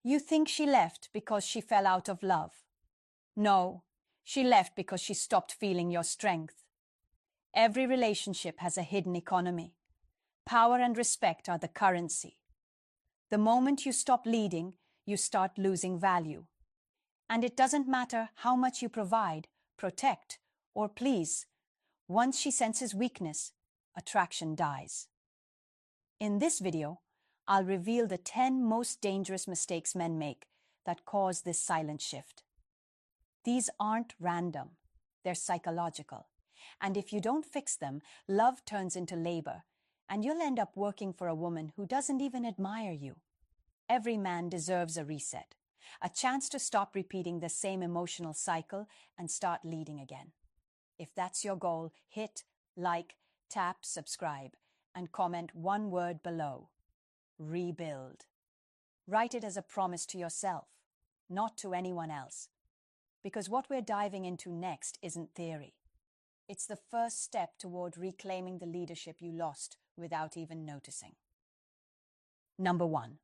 You think she left because she fell out of love. No, she left because she stopped feeling your strength. Every relationship has a hidden economy. Power and respect are the currency. The moment you stop leading, you start losing value. And it doesn't matter how much you provide, protect, or please. Once she senses weakness, attraction dies. In this video, I'll reveal the 10 most dangerous mistakes men make that cause this silent shift. These aren't random, they're psychological. And if you don't fix them, love turns into labor, and you'll end up working for a woman who doesn't even admire you. Every man deserves a reset, a chance to stop repeating the same emotional cycle and start leading again. If that's your goal, hit like, tap, subscribe, and comment one word below. Rebuild. Write it as a promise to yourself, not to anyone else. Because what we're diving into next isn't theory. It's the first step toward reclaiming the leadership you lost without even noticing. Number 1.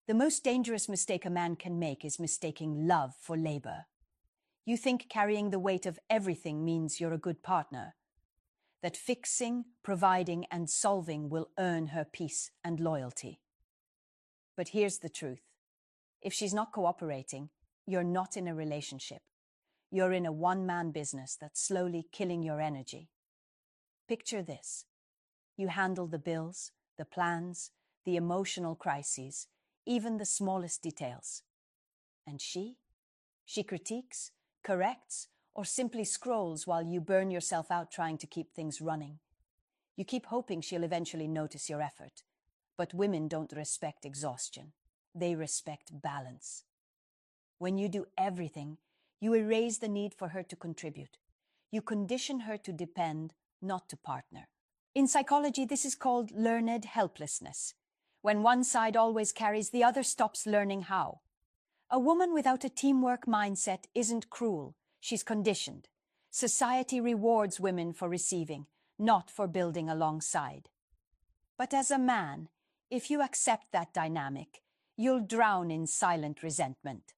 The most dangerous mistake a man can make is mistaking love for labor. You think carrying the weight of everything means you're a good partner, that fixing, providing, and solving will earn her peace and loyalty. But here's the truth. If she's not cooperating, you're not in a relationship. You're in a one-man business that's slowly killing your energy. Picture this. You handle the bills, the plans, the emotional crises, even the smallest details. And she critiques, corrects, or simply scrolls while you burn yourself out trying to keep things running. You keep hoping she'll eventually notice your effort. But women don't respect exhaustion. They respect balance. When you do everything, you erase the need for her to contribute. You condition her to depend, not to partner. In psychology, this is called learned helplessness. When one side always carries, the other stops learning how. A woman without a teamwork mindset isn't cruel. She's conditioned. Society rewards women for receiving, not for building alongside. But as a man, if you accept that dynamic, you'll drown in silent resentment.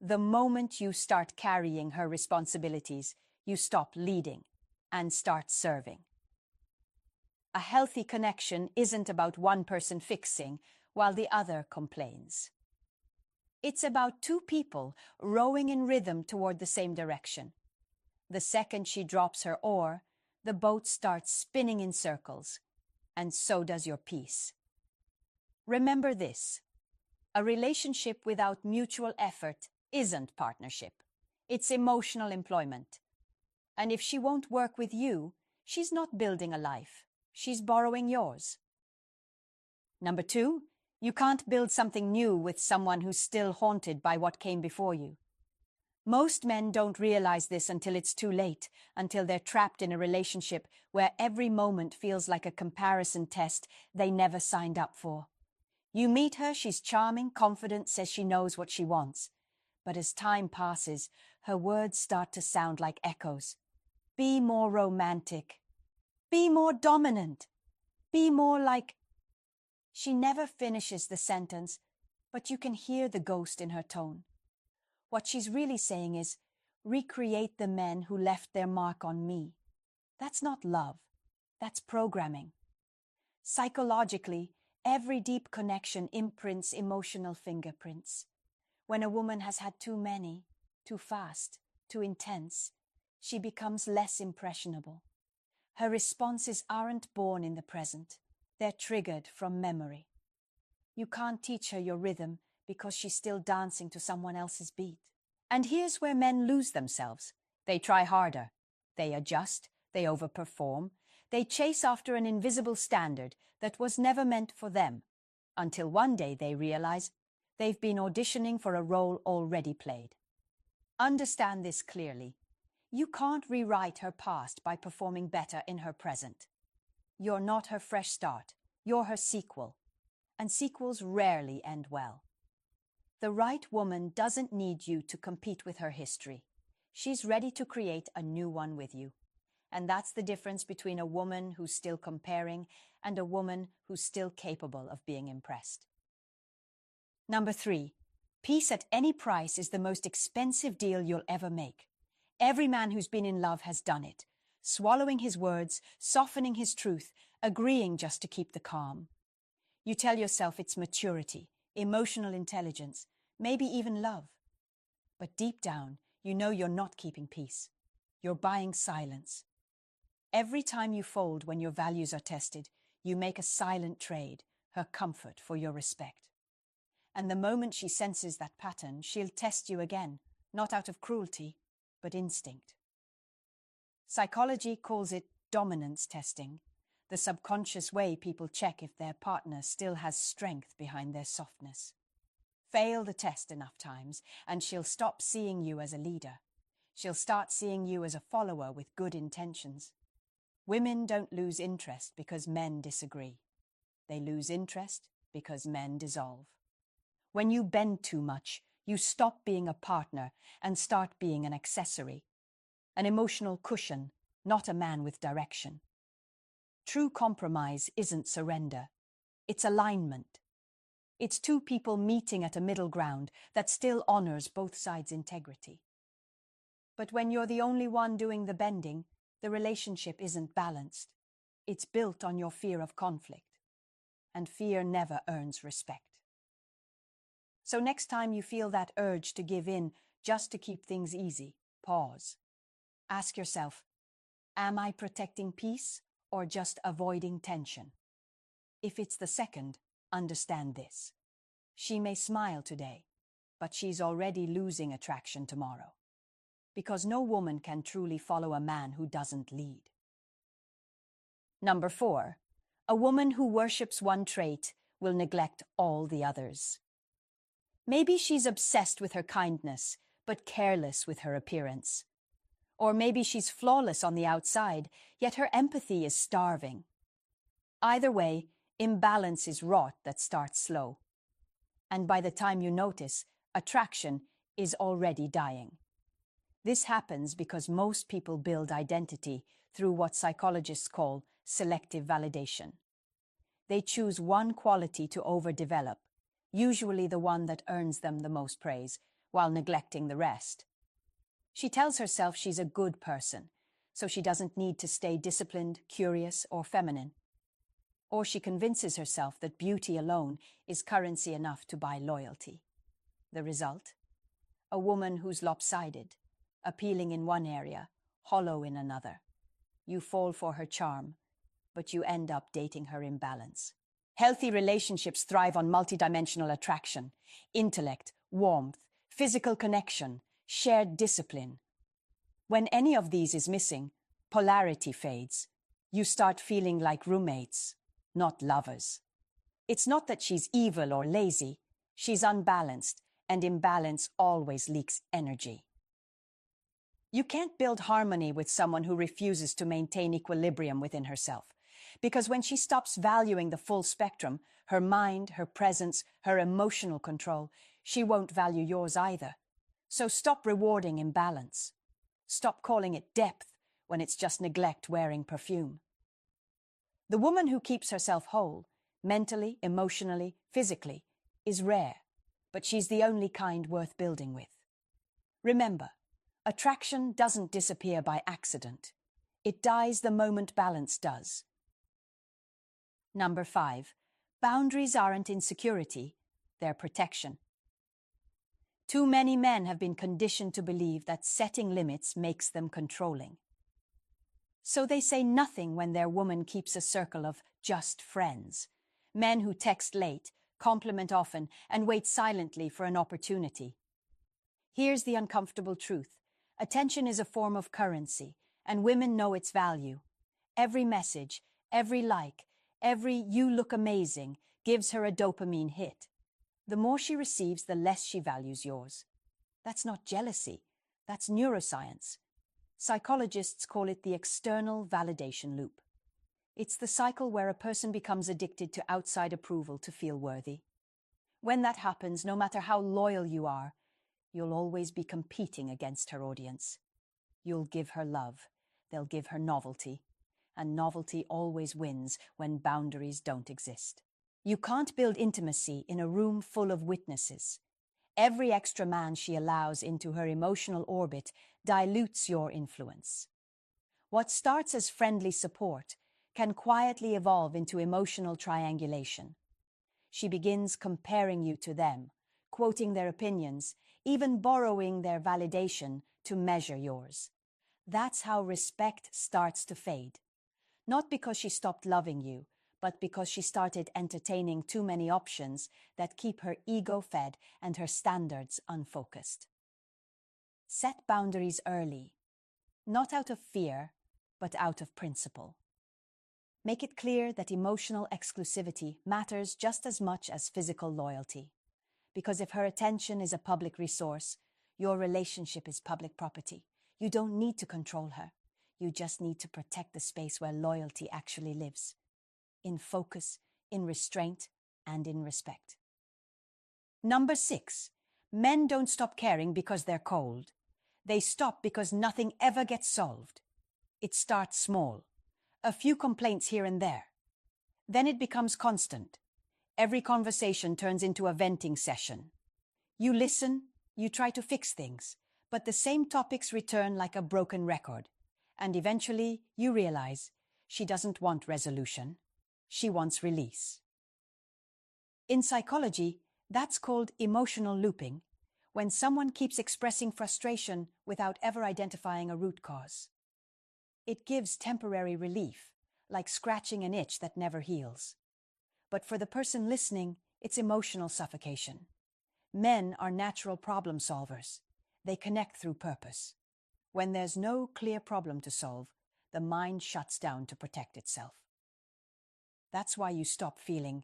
The moment you start carrying her responsibilities, you stop leading and start serving. A healthy connection isn't about one person fixing while the other complains. It's about two people rowing in rhythm toward the same direction. The second she drops her oar, the boat starts spinning in circles, and so does your peace. Remember this: a relationship without mutual effort isn't partnership. It's emotional employment. And if she won't work with you, she's not building a life. She's borrowing yours. Number 2, you can't build something new with someone who's still haunted by what came before you. Most men don't realize this until it's too late, until they're trapped in a relationship where every moment feels like a comparison test they never signed up for. You meet her, she's charming, confident, says she knows what she wants. But as time passes, her words start to sound like echoes. Be more romantic. Be more dominant. Be more like... She never finishes the sentence, but you can hear the ghost in her tone. What she's really saying is, recreate the men who left their mark on me. That's not love. That's programming. Psychologically, every deep connection imprints emotional fingerprints. When a woman has had too many, too fast, too intense, she becomes less impressionable. Her responses aren't born in the present. They're triggered from memory. You can't teach her your rhythm because she's still dancing to someone else's beat. And here's where men lose themselves. They try harder. They adjust. They overperform. They chase after an invisible standard that was never meant for them, until one day they realize they've been auditioning for a role already played. Understand this clearly. You can't rewrite her past by performing better in her present. You're not her fresh start. You're her sequel. And sequels rarely end well. The right woman doesn't need you to compete with her history. She's ready to create a new one with you. And that's the difference between a woman who's still comparing and a woman who's still capable of being impressed. Number 3. Peace at any price is the most expensive deal you'll ever make. Every man who's been in love has done it, swallowing his words, softening his truth, agreeing just to keep the calm. You tell yourself it's maturity, emotional intelligence, maybe even love. But deep down, you know you're not keeping peace. You're buying silence. Every time you fold when your values are tested, you make a silent trade, her comfort for your respect. And the moment she senses that pattern, she'll test you again, not out of cruelty, but instinct. Psychology calls it dominance testing, the subconscious way people check if their partner still has strength behind their softness. Fail the test enough times, and she'll stop seeing you as a leader. She'll start seeing you as a follower with good intentions. Women don't lose interest because men disagree. They lose interest because men dissolve. When you bend too much, you stop being a partner and start being an accessory, an emotional cushion, not a man with direction. True compromise isn't surrender. It's alignment. It's two people meeting at a middle ground that still honors both sides' integrity. But when you're the only one doing the bending, the relationship isn't balanced. It's built on your fear of conflict. And fear never earns respect. So next time you feel that urge to give in just to keep things easy, pause. Ask yourself, am I protecting peace or just avoiding tension? If it's the second, understand this. She may smile today, but she's already losing attraction tomorrow. Because no woman can truly follow a man who doesn't lead. Number 4. A woman who worships one trait will neglect all the others. Maybe she's obsessed with her kindness, but careless with her appearance. Or maybe she's flawless on the outside, yet her empathy is starving. Either way, imbalance is rot that starts slow. And by the time you notice, attraction is already dying. This happens because most people build identity through what psychologists call selective validation. They choose one quality to overdevelop, usually the one that earns them the most praise, while neglecting the rest. She tells herself she's a good person, so she doesn't need to stay disciplined, curious, or feminine. Or she convinces herself that beauty alone is currency enough to buy loyalty. The result? A woman who's lopsided, appealing in one area, hollow in another. You fall for her charm, but you end up dating her imbalance. Healthy relationships thrive on multidimensional attraction, intellect, warmth, physical connection, shared discipline. When any of these is missing, polarity fades. You start feeling like roommates, not lovers. It's not that she's evil or lazy. She's unbalanced, and imbalance always leaks energy. You can't build harmony with someone who refuses to maintain equilibrium within herself. Because when she stops valuing the full spectrum, her mind, her presence, her emotional control, she won't value yours either. So stop rewarding imbalance. Stop calling it depth when it's just neglect wearing perfume. The woman who keeps herself whole, mentally, emotionally, physically, is rare, but she's the only kind worth building with. Remember, attraction doesn't disappear by accident. It dies the moment balance does. Number 5. Boundaries aren't insecurity, they're protection. Too many men have been conditioned to believe that setting limits makes them controlling. So they say nothing when their woman keeps a circle of just friends, men who text late, compliment often, and wait silently for an opportunity. Here's the uncomfortable truth. Attention is a form of currency, and women know its value. Every message, every like, every "you look amazing" gives her a dopamine hit. The more she receives, the less she values yours. That's not jealousy. That's neuroscience. Psychologists call it the external validation loop. It's the cycle where a person becomes addicted to outside approval to feel worthy. When that happens, no matter how loyal you are, you'll always be competing against her audience. You'll give her love. They'll give her novelty. And novelty always wins when boundaries don't exist. You can't build intimacy in a room full of witnesses. Every extra man she allows into her emotional orbit dilutes your influence. What starts as friendly support can quietly evolve into emotional triangulation. She begins comparing you to them, quoting their opinions, even borrowing their validation to measure yours. That's how respect starts to fade. Not because she stopped loving you, but because she started entertaining too many options that keep her ego fed and her standards unfocused. Set boundaries early, not out of fear, but out of principle. Make it clear that emotional exclusivity matters just as much as physical loyalty. Because if her attention is a public resource, your relationship is public property. You don't need to control her. You just need to protect the space where loyalty actually lives. In focus, in restraint, and in respect. Number 6. Men don't stop caring because they're cold. They stop because nothing ever gets solved. It starts small. A few complaints here and there. Then it becomes constant. Every conversation turns into a venting session. You listen, you try to fix things, but the same topics return like a broken record. And eventually you realize she doesn't want resolution. She wants release. In psychology, that's called emotional looping, when someone keeps expressing frustration without ever identifying a root cause. It gives temporary relief, like scratching an itch that never heals. But for the person listening, it's emotional suffocation. Men are natural problem solvers. They connect through purpose. When there's no clear problem to solve, the mind shuts down to protect itself. That's why you stop feeling,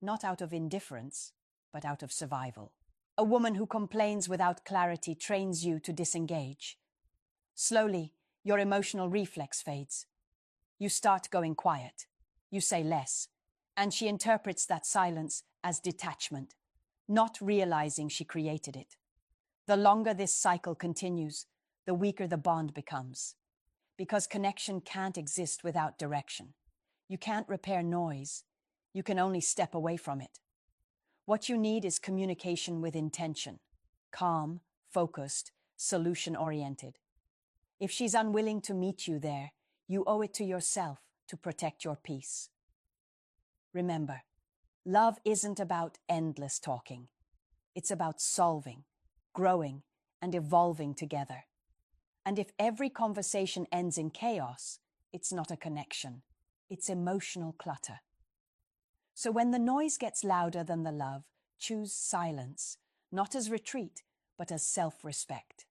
not out of indifference, but out of survival. A woman who complains without clarity trains you to disengage. Slowly, your emotional reflex fades. You start going quiet. You say less. And she interprets that silence as detachment, not realizing she created it. The longer this cycle continues, the weaker the bond becomes. Because connection can't exist without direction. You can't repair noise. You can only step away from it. What you need is communication with intention. Calm, focused, solution-oriented. If she's unwilling to meet you there, you owe it to yourself to protect your peace. Remember, love isn't about endless talking. It's about solving, growing, and evolving together. And if every conversation ends in chaos, it's not a connection. It's emotional clutter. So when the noise gets louder than the love, choose silence, not as retreat, but as self-respect.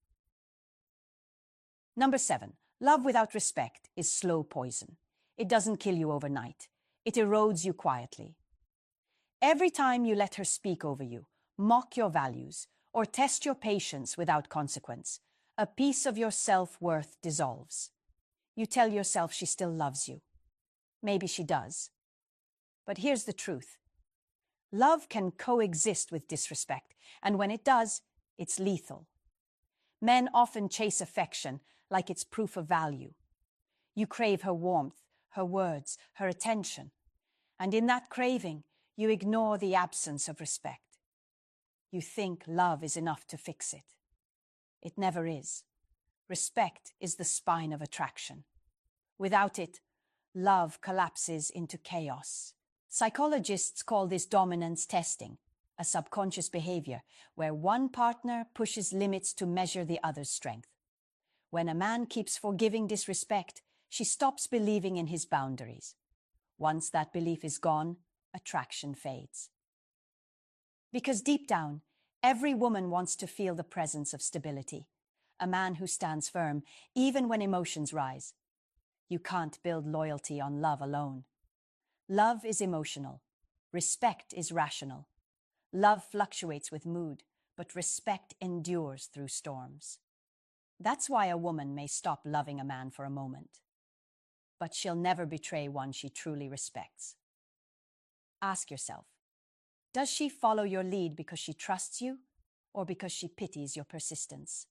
Number 7. Love without respect is slow poison. It doesn't kill you overnight. It erodes you quietly. Every time you let her speak over you, mock your values, or test your patience without consequence, a piece of your self-worth dissolves. You tell yourself she still loves you. Maybe she does. But here's the truth. Love can coexist with disrespect, and when it does, it's lethal. Men often chase affection like it's proof of value. You crave her warmth, her words, her attention. And in that craving, you ignore the absence of respect. You think love is enough to fix it. It never is. Respect is the spine of attraction. Without it, love collapses into chaos. Psychologists call this dominance testing, a subconscious behavior where one partner pushes limits to measure the other's strength. When a man keeps forgiving disrespect, she stops believing in his boundaries. Once that belief is gone, attraction fades. Because deep down, every woman wants to feel the presence of stability, a man who stands firm, even when emotions rise. You can't build loyalty on love alone. Love is emotional. Respect is rational. Love fluctuates with mood, but respect endures through storms. That's why a woman may stop loving a man for a moment, but she'll never betray one she truly respects. Ask yourself, does she follow your lead because she trusts you or because she pities your persistence?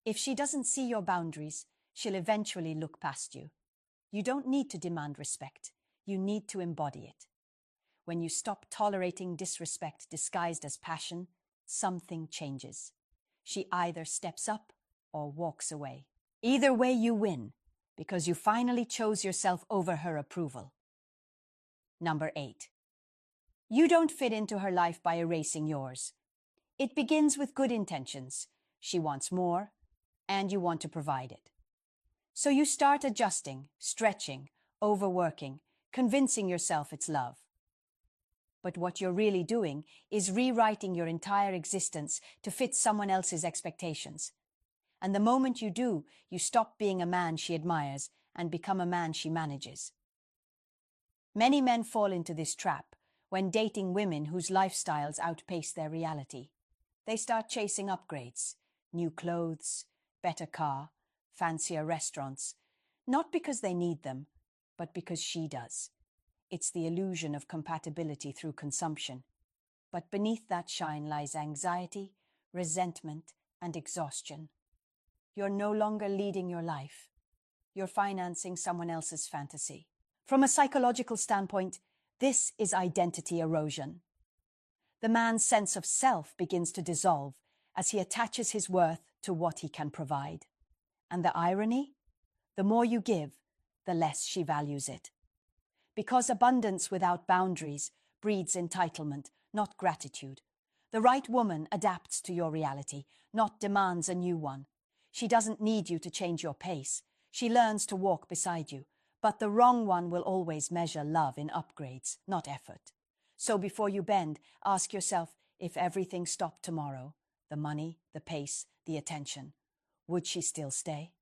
If she doesn't see your boundaries, she'll eventually look past you. You don't need to demand respect. You need to embody it. When you stop tolerating disrespect disguised as passion, something changes. She either steps up or walks away. Either way, you win, because you finally chose yourself over her approval. Number 8. You don't fit into her life by erasing yours. It begins with good intentions. She wants more, and you want to provide it. So you start adjusting, stretching, overworking, convincing yourself it's love. But what you're really doing is rewriting your entire existence to fit someone else's expectations. And the moment you do, you stop being a man she admires and become a man she manages. Many men fall into this trap when dating women whose lifestyles outpace their reality. They start chasing upgrades, new clothes, better car, fancier restaurants, not because they need them, but because she does. It's the illusion of compatibility through consumption. But beneath that shine lies anxiety, resentment, and exhaustion. You're no longer leading your life. You're financing someone else's fantasy. From a psychological standpoint, this is identity erosion. The man's sense of self begins to dissolve as he attaches his worth to what he can provide. And the irony? The more you give, the less she values it. Because abundance without boundaries breeds entitlement, not gratitude. The right woman adapts to your reality, not demands a new one. She doesn't need you to change your pace. She learns to walk beside you. But the wrong one will always measure love in upgrades, not effort. So before you bend, ask yourself, if everything stopped tomorrow, the money, the pace, the attention, would she still stay?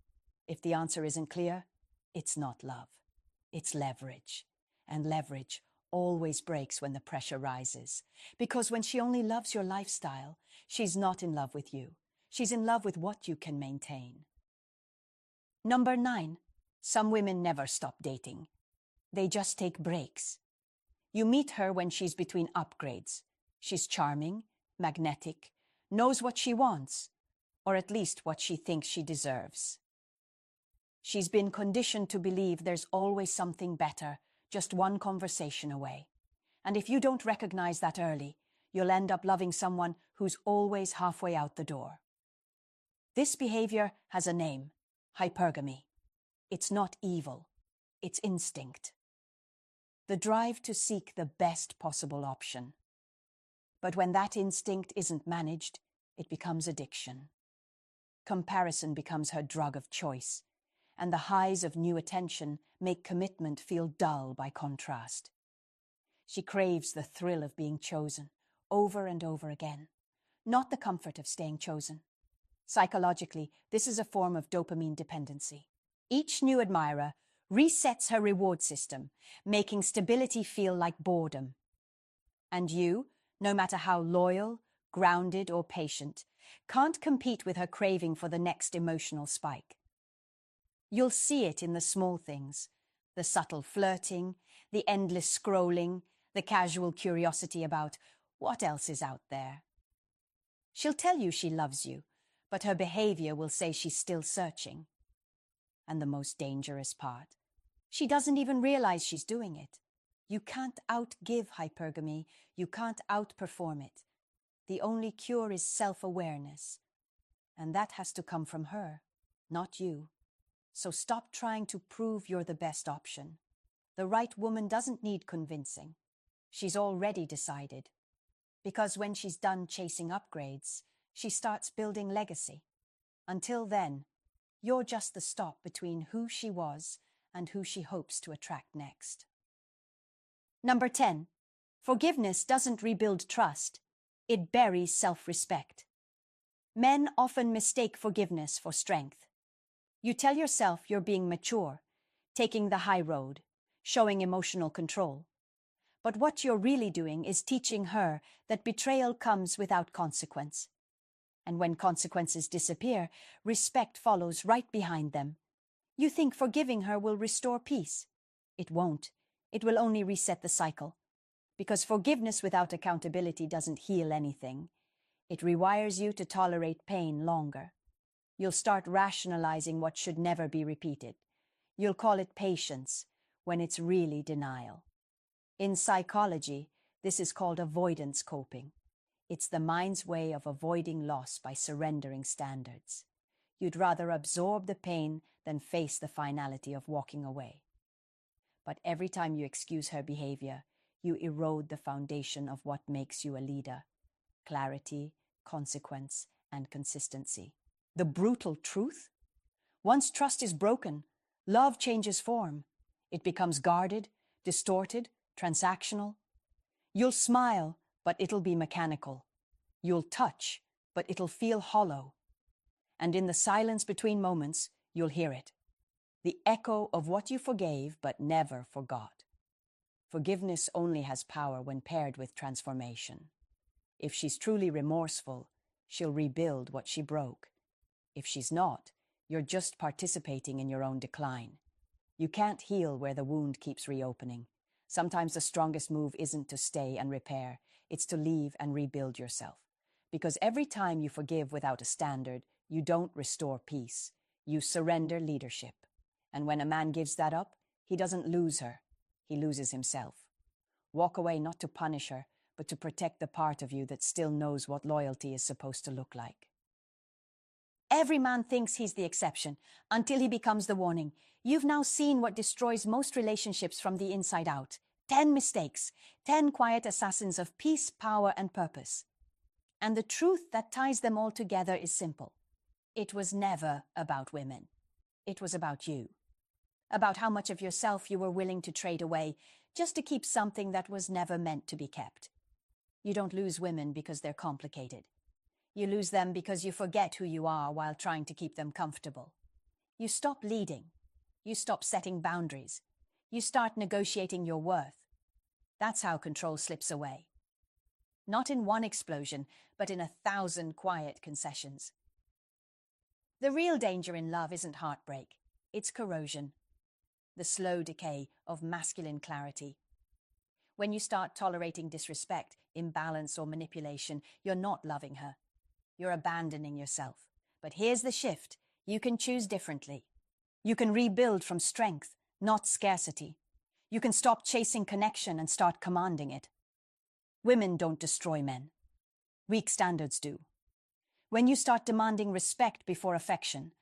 If the answer isn't clear, it's not love. It's leverage. And leverage always breaks when the pressure rises. Because when she only loves your lifestyle, she's not in love with you. She's in love with what you can maintain. Number 9. Some women never stop dating. They just take breaks. You meet her when she's between upgrades. She's charming, magnetic, knows what she wants, or at least what she thinks she deserves. She's been conditioned to believe there's always something better, just one conversation away. And if you don't recognize that early, you'll end up loving someone who's always halfway out the door. This behavior has a name: hypergamy. It's not evil, it's instinct. The drive to seek the best possible option. But when that instinct isn't managed, it becomes addiction. Comparison becomes her drug of choice, and the highs of new attention make commitment feel dull by contrast. She craves the thrill of being chosen, over and over again, not the comfort of staying chosen. Psychologically, this is a form of dopamine dependency. Each new admirer resets her reward system, making stability feel like boredom. And you, no matter how loyal, grounded, or patient, can't compete with her craving for the next emotional spike. You'll see it in the small things: the subtle flirting, the endless scrolling, the casual curiosity about what else is out there. She'll tell you she loves you, but her behavior will say she's still searching. And the most dangerous part, she doesn't even realize she's doing it. You can't outgive hypergamy. You can't outperform it. The only cure is self-awareness. And that has to come from her, not you. So stop trying to prove you're the best option. The right woman doesn't need convincing. She's already decided. Because when she's done chasing upgrades, she starts building legacy. Until then, you're just the stop between who she was and who she hopes to attract next. Number 10. Forgiveness doesn't rebuild trust. It buries self-respect. Men often mistake forgiveness for strength. You tell yourself you're being mature, taking the high road, showing emotional control. But what you're really doing is teaching her that betrayal comes without consequence. And when consequences disappear, respect follows right behind them. You think forgiving her will restore peace. It won't. It will only reset the cycle. Because forgiveness without accountability doesn't heal anything. It rewires you to tolerate pain longer. You'll start rationalizing what should never be repeated. You'll call it patience when it's really denial. In psychology, This is called avoidance coping. It's the mind's way of avoiding loss by surrendering standards. You'd rather absorb the pain than face the finality of walking away. But every time you excuse her behavior, you erode the foundation of what makes you a leader: clarity, consequence, and consistency. The brutal truth? Once trust is broken, love changes form. It becomes guarded, distorted, transactional. You'll smile, but it'll be mechanical. You'll touch, but it'll feel hollow. And in the silence between moments, you'll hear it: the echo of what you forgave but never forgot. Forgiveness only has power when paired with transformation. If she's truly remorseful, she'll rebuild what she broke. If she's not, you're just participating in your own decline. You can't heal where the wound keeps reopening. Sometimes the strongest move isn't to stay and repair, it's to leave and rebuild yourself. Because every time you forgive without a standard, you don't restore peace. You surrender leadership. And when a man gives that up, he doesn't lose her. He loses himself. Walk away not to punish her, but to protect the part of you that still knows what loyalty is supposed to look like. Every man thinks he's the exception until he becomes the warning. You've now seen what destroys most relationships from the inside out. 10 mistakes, 10 quiet assassins of peace, power, and purpose. And the truth that ties them all together is simple. It was never about women. It was about you. About how much of yourself you were willing to trade away just to keep something that was never meant to be kept. You don't lose women because they're complicated. You lose them because you forget who you are while trying to keep them comfortable. You stop leading. You stop setting boundaries. You start negotiating your worth. That's how control slips away. Not in one explosion, but in 1,000 quiet concessions. The real danger in love isn't heartbreak. It's corrosion. The slow decay of masculine clarity. When you start tolerating disrespect, imbalance, or manipulation, you're not loving her. You're abandoning yourself. But here's the shift. You can choose differently. You can rebuild from strength, not scarcity. You can stop chasing connection and start commanding it. Women don't destroy men. Weak standards do. When you start demanding respect before affection,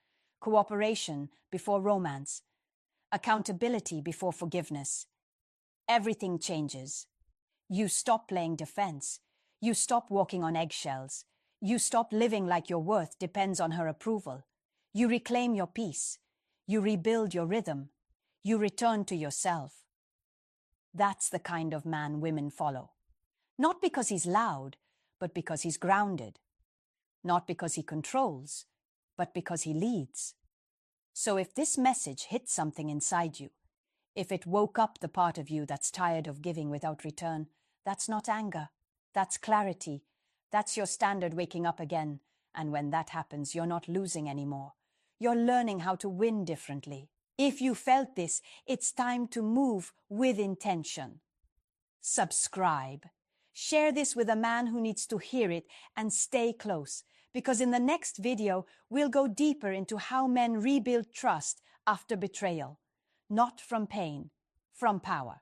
cooperation before romance, accountability before forgiveness, everything changes. You stop playing defense. You stop walking on eggshells. You stop living like your worth depends on her approval. You reclaim your peace. You rebuild your rhythm. You return to yourself. That's the kind of man women follow. Not because he's loud, but because he's grounded. Not because he controls, but because he leads. So if this message hit something inside you, if it woke up the part of you that's tired of giving without return, that's not anger. That's clarity. That's your standard waking up again. And when that happens, you're not losing anymore. You're learning how to win differently. If you felt this, it's time to move with intention. Subscribe. Share this with a man who needs to hear it, and stay close, because in the next video, we'll go deeper into how men rebuild trust after betrayal. Not from pain, from power.